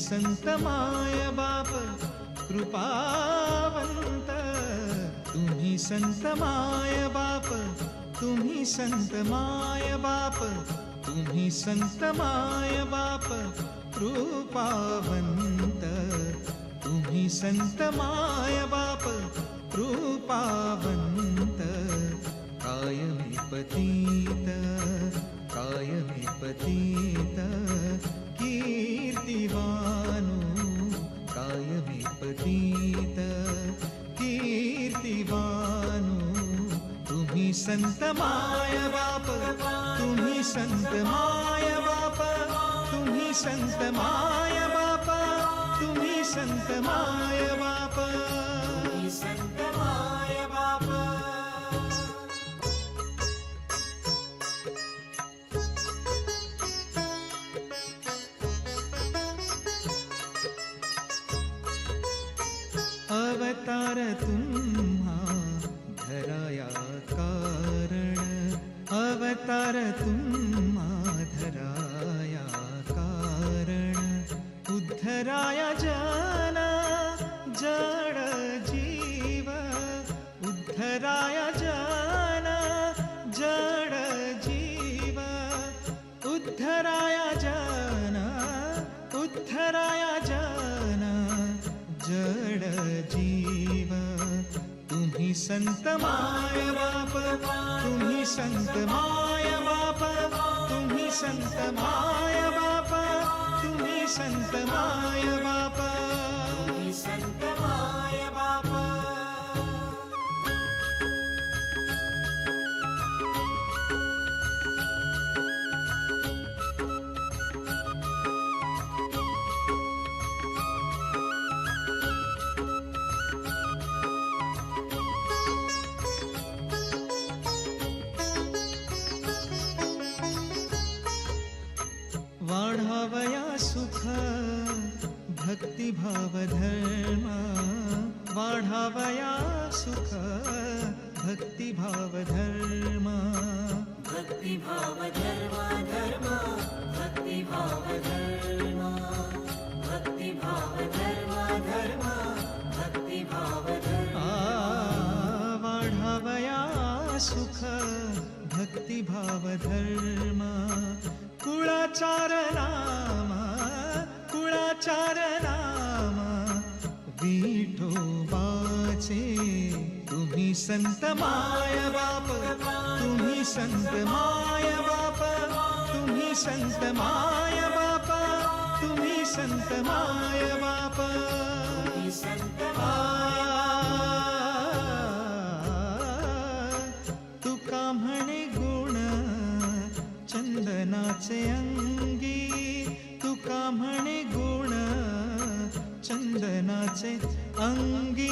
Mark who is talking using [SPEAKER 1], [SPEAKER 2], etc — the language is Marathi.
[SPEAKER 1] संत माय बाप कृपावंत, तुम्ही संत माय बाप, तुम्ही संत माय बाप, तुम्ही संत माय बाप कृपावंत, तुम्ही संत माय बाप कृपावंत, कायमी पतित, कायमी पतित कीर्तिवानो, कायमी पतित कीर्तिवानो, तुम्ही संत माय बाप, तुम्ही संत माय बाप, तुम्ही संत माय बाप, तुम्ही संत माय बाप, तुम्ही संत माय बाप. अवतार तुम्हा धराया कारण, अवतार तुम्हा धराया कारण, उद्धराया जन जड जीव, उद्धराया जन जड जीव, उद्धराया जन, उद्धराया जन जड जीव, तुम्ही संत माय बाप, तुम्ही संत माय बाप, तुम्ही संत माय बाप, तुम्ही संत माय बाप, तुम्ही संत माय बाप. वाढावया सुख भक्तिभाव धर्म, वाढावया सुख भक्तिभाव धर्म,
[SPEAKER 2] भक्तिभाव धर्म धर्म, भक्तिभाव धर्म, भक्तिभाव धर्म धर्म, भक्तिभाव धर्म.
[SPEAKER 1] वाढावया सुख भक्तिभाव धर्म, कुळाचार नाम, कुळाचार नाम विठोबाचे, तुम्ही संत माय बाप, तुम्ही संत माय बाप, तुम्ही संत माय बाप, तुम्ही संत माय बाप,
[SPEAKER 2] तुम्ही संत
[SPEAKER 1] तुका म्हणे गुण चंदनाचे अंगी, तुका म्हणे गुण चंदनाचे अंगी,